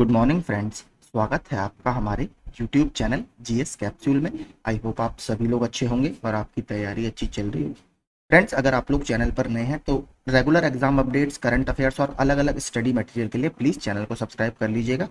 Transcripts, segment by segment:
Good morning friends. स्वागत है आपका हमारे यूट्यूब चैनल जीएस कैप्सूल में। आई होप आप सभी लोग अच्छे होंगे और आपकी तैयारी अच्छी चल रही होगी। फ्रेंड्स, अगर आप लोग चैनल पर नए हैं तो regular exam updates, current affairs और अलग अलग स्टडी मटेरियल के लिए प्लीज़ चैनल को सब्सक्राइब कर लीजिएगा।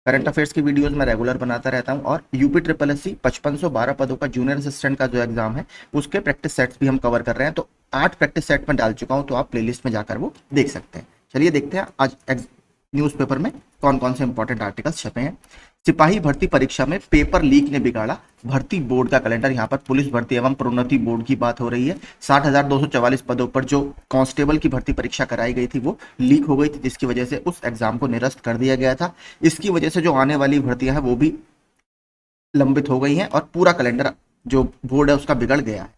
करंट अफेयर्स की वीडियोस मैं रेगुलर बनाता रहता हूं और यूपी ट्रिपल एस सी 5512 पदों का जूनियर असिस्टेंट का जो एग्जाम है उसके प्रैक्टिस सेट्स भी हम कवर कर रहे हैं। तो 8 प्रैक्टिस सेट में डाल चुका हूं, तो आप प्लेलिस्ट में जाकर वो देख सकते हैं। चलिए देखते हैं आज न्यूज़पेपर में कौन कौन से इंपॉर्टेंट आर्टिकल्स छपे हैं। सिपाही भर्ती परीक्षा में पेपर लीक ने बिगाड़ा भर्ती बोर्ड का कैलेंडर। यहाँ पर पुलिस भर्ती एवं प्रोन्नति बोर्ड की बात हो रही है। 60,244 पदों पर जो कांस्टेबल की भर्ती परीक्षा कराई गई थी वो लीक हो गई थी, जिसकी वजह से उस एग्जाम को निरस्त कर दिया गया था। इसकी वजह से जो आने वाली भर्तियां हैं वो भी लंबित हो गई हैं और पूरा कैलेंडर जो बोर्ड है उसका बिगड़ गया है।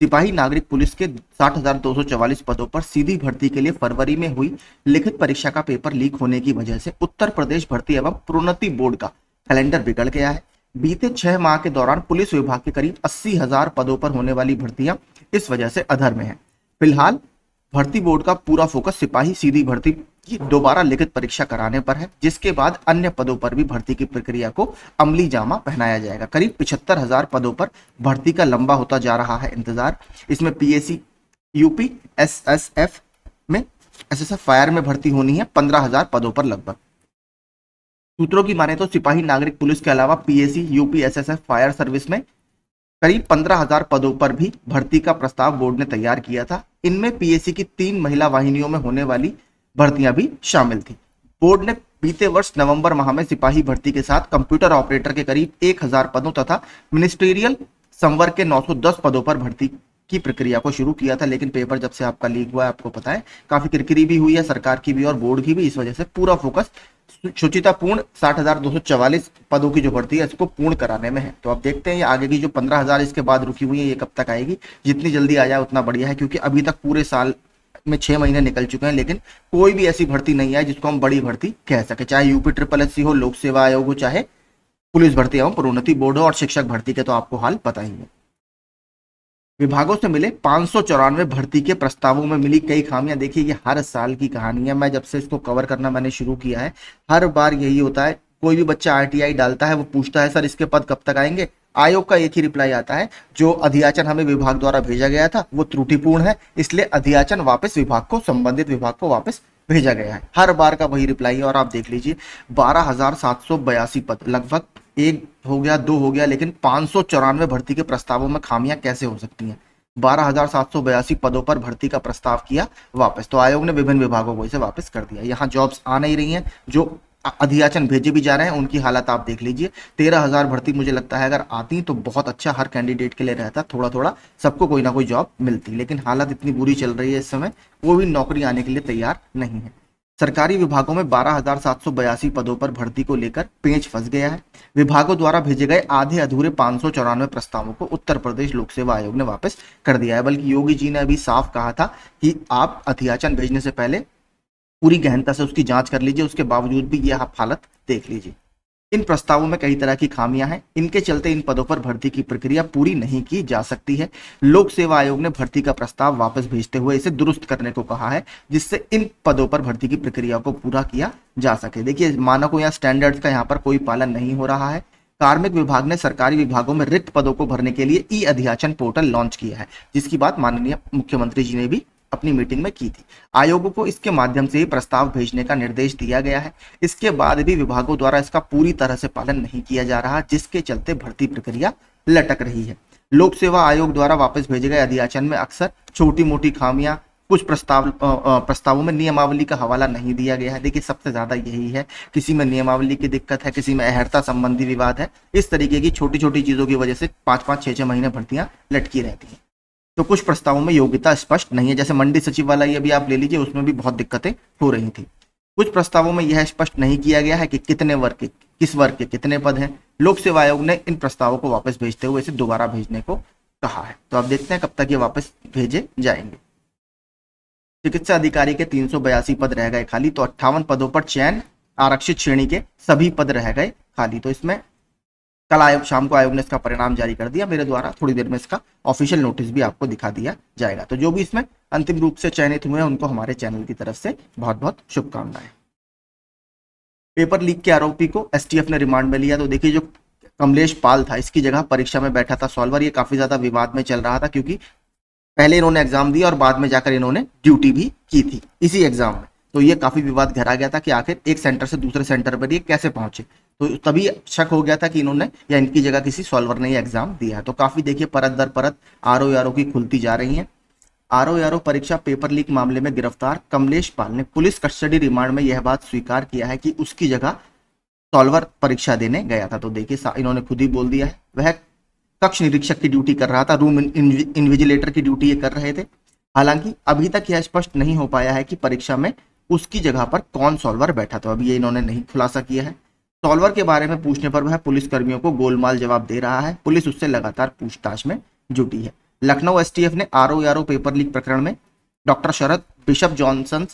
सिपाही नागरिक पुलिस के 60,244 पदों पर सीधी भर्ती के लिए फरवरी में हुई लिखित परीक्षा का पेपर लीक होने की वजह से उत्तर प्रदेश भर्ती एवं प्रोन्नति बोर्ड का कैलेंडर बिगड़ गया है। बीते 6 माह के दौरान पुलिस विभाग के करीब 80,000 पदों पर होने वाली भर्तियां इस वजह से अधर में है। फिलहाल भर्ती बोर्ड का पूरा फोकस सिपाही सीधी भर्ती की दोबारा लिखित परीक्षा कराने पर है, जिसके बाद अन्य पदों पर भी भर्ती की प्रक्रिया को अमली जामा पहनाया जाएगा। करीब 75,000 पदों पर भर्ती का लंबा होता जा रहा है इंतजार। इसमें पीएसी, यूपी, एसएसएफ में, एसएसएफ फायर में भर्ती होनी है 15,000 पदों पर लगभग। सूत्रों की माने तो सिपाही नागरिक पुलिस के अलावा PAC, UP, SSF fire service में करीब 15,000 पदों पर भी भर्ती का प्रस्ताव बोर्ड ने तैयार किया था। इनमें पीएसी की 3 महिला वाहिनियों में होने वाली भर्तियां भी शामिल थी। बोर्ड ने बीते वर्ष नवंबर माह में सिपाही भर्ती के साथ कंप्यूटर ऑपरेटर के करीब 1,000 पदों तथा मिनिस्ट्रियल संवर्ग के 910 पदों पर भर्ती की प्रक्रिया को शुरू किया था। लेकिन पेपर जब से आपका लीक हुआ है, आपको पता है काफी किरकिरी भी हुई है सरकार की भी और बोर्ड की भी। इस वजह से पूरा फोकस शुचितापूर्ण 60,244 पदों की जो भर्ती है इसको पूर्ण कराने में है। तो आप देखते हैं ये आगे की जो 15,000 इसके बाद रुकी हुई है ये कब तक आएगी। जितनी जल्दी आ जाए उतना बढ़िया है, क्योंकि अभी तक पूरे साल में 6 महीने निकल चुके हैं लेकिन कोई भी ऐसी भर्ती नहीं है जिसको हम बड़ी भर्ती कह सके। चाहे यूपी ट्रिपल एस सी हो, लोक सेवा आयोग हो, चाहे पुलिस भर्ती हो, प्रोन्नति बोर्ड हो और शिक्षक भर्ती के तो आपको हाल पता ही है। विभागों से मिले 594 भर्ती के प्रस्तावों में मिली कई खामियां। देखिए ये हर साल की कहानी है। मैं जब से इसको कवर करना मैंने शुरू किया है हर बार यही होता है। कोई भी बच्चा आरटीआई डालता है वो पूछता है सर इसके पद कब तक आएंगे। आयोग का एक ही रिप्लाई आता है, जो अधियाचन हमें विभाग द्वारा भेजा गया था वो त्रुटिपूर्ण है, इसलिए अधियाचन वापस विभाग को, संबंधित विभाग को वापस भेजा गया है। हर बार का वही रिप्लाई है। और आप देख लीजिए 12,782 पद, लगभग एक हो गया, दो हो गया, लेकिन 594 भर्ती के प्रस्तावों में खामियां कैसे हो सकती हैं। 12,782 पदों पर भर्ती का प्रस्ताव किया वापस, तो आयोग ने विभिन्न विभागों को इसे वापस कर दिया। यहाँ जॉब्स आ नहीं रही हैं, जो अधियाचन भेजे भी जा रहे हैं उनकी हालत आप देख लीजिए। 13,000 भर्ती मुझे लगता है अगर आती तो बहुत अच्छा हर कैंडिडेट के लिए रहता, थोड़ा थोड़ा सबको कोई ना कोई जॉब मिलती। लेकिन हालत इतनी बुरी चल रही है इस समय, कोई भी नौकरी आने के लिए तैयार नहीं है। सरकारी विभागों में 12,782 पदों पर भर्ती को लेकर पेंच फंस गया है। विभागों द्वारा भेजे गए आधे अधूरे 594 प्रस्तावों को उत्तर प्रदेश लोक सेवा आयोग ने वापस कर दिया है। बल्कि योगी जी ने अभी साफ कहा था कि आप अधियाचन भेजने से पहले पूरी गहनता से उसकी जांच कर लीजिए, उसके बावजूद भी यह आप हालत देख लीजिए। इन प्रस्तावों में कई तरह की खामियां हैं, इनके चलते इन पदों पर भर्ती की प्रक्रिया पूरी नहीं की जा सकती है। लोक सेवा आयोग ने भर्ती का प्रस्ताव वापस भेजते हुए इसे दुरुस्त करने को कहा है, जिससे इन पदों पर भर्ती की प्रक्रिया को पूरा किया जा सके। देखिए मानकों या स्टैंडर्ड्स का यहाँ पर कोई पालन नहीं हो रहा है। कार्मिक विभाग ने सरकारी विभागों में रिक्त पदों को भरने के लिए ई अधियाचन पोर्टल लॉन्च किया है, जिसकी बात माननीय मुख्यमंत्री जी ने भी अपनी मीटिंग में की थी। आयोगों को इसके माध्यम से ही प्रस्ताव भेजने का निर्देश दिया गया है। इसके बाद भी विभागों द्वारा इसका पूरी तरह से पालन नहीं किया जा रहा, जिसके चलते भर्ती प्रक्रिया लटक रही है। लोक सेवा आयोग द्वारा वापस भेजे गए अधियाचन में अक्सर छोटी मोटी खामियां, कुछ प्रस्तावों में नियमावली का हवाला नहीं दिया गया है। देखिए सबसे ज्यादा यही है, किसी में नियमावली की दिक्कत है, किसी में अहर्ता संबंधी विवाद है। इस तरीके की छोटी छोटी चीजों की वजह से 5-5, 6-6 महीने भर्तियां लटकी रहती हैं। तो कुछ प्रस्तावों में योग्यता स्पष्ट नहीं है, जैसे मंडी सचिव वाला ये भी आप ले लीजिए, उसमें भी बहुत दिक्कतें हो रही थी। कुछ प्रस्तावों में यह स्पष्ट नहीं किया गया है कि कितने वर्ग के, किस वर्ग के कितने पद हैं। लोक सेवा आयोग ने इन प्रस्तावों को वापस भेजते हुए इसे दोबारा भेजने को कहा है। तो आप देखते हैं कब तक ये वापस भेजे जाएंगे। चिकित्सा अधिकारी के 382 पद रह गए खाली, तो 58 पदों पर चयन, आरक्षित श्रेणी के सभी पद रह गए खाली। तो इसमें कल आयोग, शाम को आयोग ने इसका परिणाम जारी कर दिया मेरे द्वारा। थोड़ी देर में इसका ऑफिशियल नोटिस भी आपको दिखा दिया जाएगा। तो जो भी इसमें अंतिम रूप से चयनित हुए हैं उनको हमारे चैनल की तरफ से बहुत बहुत शुभकामनाएं। पेपर लीक के आरोपी को एसटीएफ ने रिमांड में लिया। तो देखिए जो कमलेश पाल था इसकी जगह परीक्षा में बैठा था सॉल्वर, ये काफी ज्यादा विवाद में चल रहा था क्योंकि पहले इन्होंने एग्जाम दिया और बाद में जाकर इन्होंने ड्यूटी भी की थी इसी एग्जाम में। तो ये काफी विवाद घेरा गया था कि आखिर एक सेंटर से दूसरे सेंटर पर ये कैसे पहुंचे। तो तभी शक हो गया था कि इन्होंने या इनकी जगह किसी सॉल्वर ने ये एग्जाम दिया है। तो काफी देखिए परत दर परत आरओ की खुलती जा रही है। आरओ परीक्षा पेपर लीक मामले में गिरफ्तार कमलेश पाल ने पुलिस कस्टडी रिमांड में यह बात स्वीकार किया है कि उसकी जगह सॉल्वर परीक्षा देने गया था। तो देखिए इन्होंने खुद ही बोल दिया है, वह कक्ष निरीक्षक की ड्यूटी कर रहा था, रूम इन्विजिलेटर की ड्यूटी ये कर रहे थे। हालांकि अभी तक यह स्पष्ट नहीं हो पाया है कि परीक्षा में उसकी जगह पर कौन सॉल्वर बैठा था, अभी ये इन्होंने नहीं खुलासा किया है। सॉल्वर के बारे में पूछने पर वह पुलिस कर्मियों को गोलमाल जवाब दे रहा है। पुलिस उससे लगातार पूछताछ में जुटी है। लखनऊ एसटीएफ ने आरओ पेपर लीक प्रकरण में डॉक्टर शरद, बिशप जॉनसन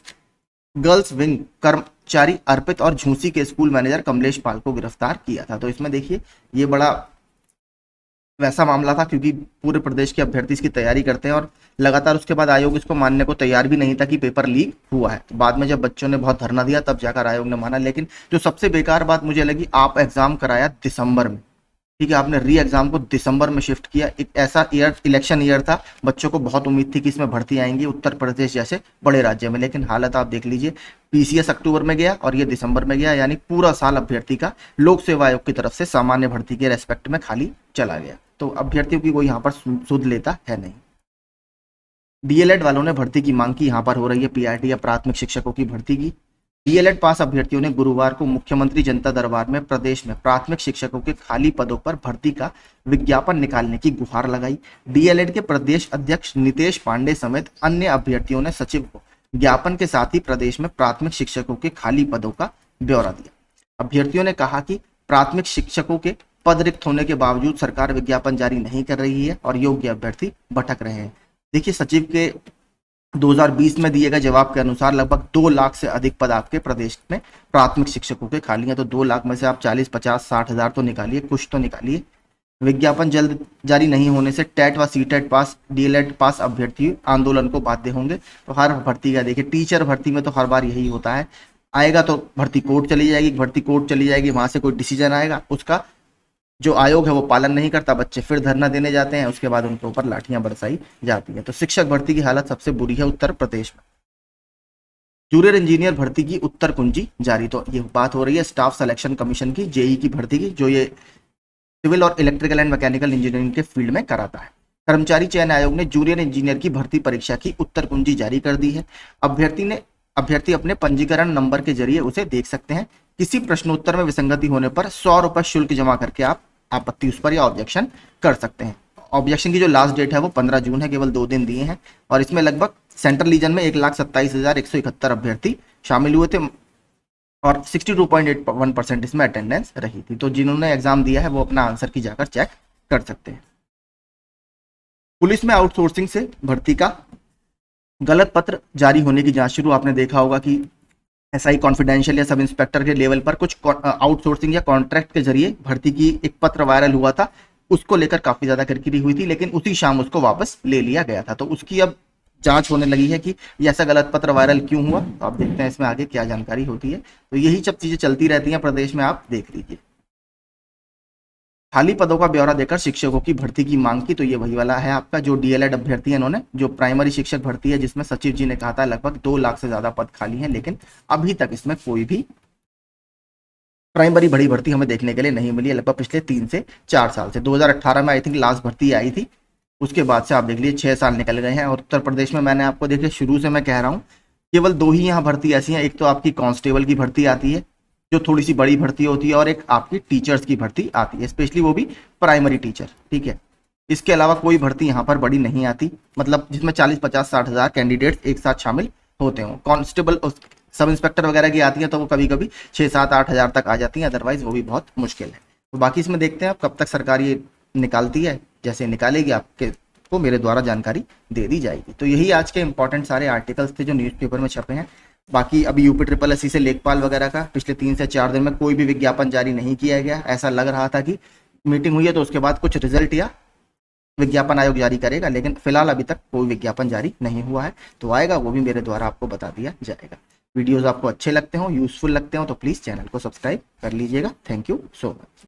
गर्ल्स विंग कर्मचारी अर्पित और झूंसी के स्कूल मैनेजर कमलेश पाल को गिरफ्तार किया था। तो इसमें देखिए ये बड़ा वैसा मामला था क्योंकि पूरे प्रदेश के अभ्यर्थी इसकी तैयारी करते हैं और लगातार उसके बाद आयोग इसको मानने को तैयार भी नहीं था कि पेपर लीक हुआ है। तो बाद में जब बच्चों ने बहुत धरना दिया तब जाकर आयोग ने माना। लेकिन जो सबसे बेकार बात मुझे लगी, आप एग्जाम कराया दिसंबर में, ठीक है, आपने री एग्जाम को दिसंबर में शिफ्ट किया। एक ऐसा ईयर, इलेक्शन ईयर था, बच्चों को बहुत उम्मीद थी कि इसमें भर्ती आएंगी उत्तर प्रदेश जैसे बड़े राज्य में, लेकिन हालत आप देख लीजिए, पीसीएस अक्टूबर में गया और ये दिसंबर में गया, यानी पूरा साल अभ्यर्थी का लोक सेवा आयोग की तरफ से सामान्य भर्ती के रेस्पेक्ट में खाली चला गया। तो अभ्यर्थियों की कोई यहाँ पर सुध लेता है नहीं। डीएलएड वालों ने भर्ती की मांग की, यहाँ पर हो रही है पीआरटी या प्राथमिक शिक्षकों की भर्ती की। डीएलएड पास अभ्यर्थियों ने गुरुवार को मुख्यमंत्री जनता दरबार में प्रदेश में प्राथमिक शिक्षकों के खाली पदों पर भर्ती का विज्ञापन निकालने की गुहार लगाई। डीएलएड के प्रदेश अध्यक्ष नितेश पांडे समेत अन्य अभ्यर्थियों ने सचिव को ज्ञापन के साथ ही प्रदेश में प्राथमिक शिक्षकों के खाली पदों का ब्यौरा दिया। अभ्यर्थियों ने कहा कि प्राथमिक शिक्षकों के पद रिक्त होने के बावजूद सरकार विज्ञापन जारी नहीं कर रही है और योग्य अभ्यर्थी भटक रहे हैं। देखिए सचिव के 2020 में दिए गए जवाब के अनुसार लगभग 2 लाख से अधिक पद आपके प्रदेश में प्राथमिक शिक्षकों के खाली हैं। तो 2 लाख में से आप 40, 50, 60 हजार तो निकालिए, कुछ तो निकालिए। विज्ञापन जल्द जारी नहीं होने से टेट व सीटेट पास, डीएलएड पास अभ्यर्थी आंदोलन को बाध्य होंगे। तो हर भर्ती का देखिए, टीचर भर्ती में तो हर बार यही होता है, आएगा तो भर्ती कोर्ट चली जाएगी, भर्ती कोर्ट चली जाएगी, वहां से कोई डिसीजन आएगा, उसका जो आयोग है वो पालन नहीं करता, बच्चे फिर धरना देने जाते हैं, उसके बाद उनके ऊपर लाठियां बरसाई जाती हैं। तो शिक्षक भर्ती की हालत सबसे बुरी है उत्तर प्रदेश में। जूनियर इंजीनियर भर्ती की उत्तर कुंजी जारी। तो ये बात हो रही है स्टाफ सिलेक्शन कमीशन की, जेई की भर्ती की, जो ये सिविल और इलेक्ट्रिकल एंड मैकेनिकल इंजीनियरिंग के फील्ड में कराता है। कर्मचारी चयन आयोग ने जूनियर इंजीनियर की भर्ती परीक्षा की उत्तर कुंजी जारी कर दी है। अभ्यर्थी अपने पंजीकरण नंबर के जरिए उसे देख सकते हैं। किसी प्रश्नोत्तर में विसंगति होने पर 100 रुपए शुल्क जमा करके आप आपत्ति उस पर या ऑब्जेक्शन कर सकते हैं। ऑब्जेक्शन की जो लास्ट डेट है वो 15 जून है, केवल 2 दिन दिए हैं। और इसमें लगभग सेंट्रल रीजन में 1,27,171 अभ्यर्थी शामिल हुए थे और 62.81% इसमें अटेंडेंस रही थी। तो जिन्होंने एग्जाम दिया है वो अपना आंसर की जाकर चेक कर सकते हैं। पुलिस में आउटसोर्सिंग से भर्ती का गलत पत्र जारी होने की जांच शुरू। आपने देखा होगा कि एसआई कॉन्फिडेंशियल या सब इंस्पेक्टर के लेवल पर कुछ आउटसोर्सिंग या कॉन्ट्रैक्ट के जरिए भर्ती की एक पत्र वायरल हुआ था, उसको लेकर काफी ज्यादा किरकिरी हुई थी, लेकिन उसी शाम उसको वापस ले लिया गया था। तो उसकी अब जांच होने लगी है कि ये ऐसा गलत पत्र वायरल क्यों हुआ। तो आप देखते हैं इसमें आगे क्या जानकारी होती है। तो यही सब चीजें चलती रहती हैं प्रदेश में, आप देख लीजिए। खाली पदों का ब्यौरा देकर शिक्षकों की भर्ती की मांग की। तो ये वही वाला है आपका जो डीएलएड अभ्यर्थी है, इन्होंने जो प्राइमरी शिक्षक भर्ती है जिसमें सचिव जी ने कहा था लगभग 2 लाख से ज्यादा पद खाली हैं, लेकिन अभी तक इसमें कोई भी प्राइमरी बड़ी भर्ती हमें देखने के लिए नहीं मिली है, लगभग पिछले 3 से 4 साल से। 2018 में आई थिंक लास्ट भर्ती आई थी, उसके बाद से आप देख लीजिए 6 साल निकल गए हैं। और उत्तर प्रदेश में मैंने आपको देखिए शुरू से मैं कह रहा हूँ केवल 2 ही यहाँ भर्ती ऐसी हैं, एक तो आपकी कांस्टेबल की भर्ती आती है जो थोड़ी सी बड़ी भर्ती होती है, और एक आपकी टीचर्स की भर्ती आती है, स्पेशली वो भी प्राइमरी टीचर, ठीक है। इसके अलावा कोई भर्ती यहाँ पर बड़ी नहीं आती, मतलब जिसमें 40, 50, 60 हजार कैंडिडेट्स एक साथ शामिल होते हों। कांस्टेबल, सब इंस्पेक्टर वगैरह की आती हैं तो वो कभी कभी 6, 7, 8 हजार तक आ जाती हैं, अदरवाइज वो भी बहुत मुश्किल है। तो बाकी इसमें देखते हैं आप कब तक सरकार ये निकालती है, जैसे निकालेगी आपके को मेरे द्वारा जानकारी दे दी जाएगी। तो यही आज के इंपॉर्टेंट सारे आर्टिकल्स थे जो न्यूज़पेपर में छपे हैं। बाकी अभी यूपी SSS से लेखपाल वगैरह का पिछले 3 से 4 दिन में कोई भी विज्ञापन जारी नहीं किया गया। ऐसा लग रहा था कि मीटिंग हुई है तो उसके बाद कुछ रिजल्ट या विज्ञापन आयोग जारी करेगा, लेकिन फिलहाल अभी तक कोई विज्ञापन जारी नहीं हुआ है। तो आएगा वो भी मेरे द्वारा आपको बता दिया जाएगा। वीडियोस आपको अच्छे लगते हो, यूजफुल लगते हो तो प्लीज़ चैनल को सब्सक्राइब कर लीजिएगा। Thank you so much.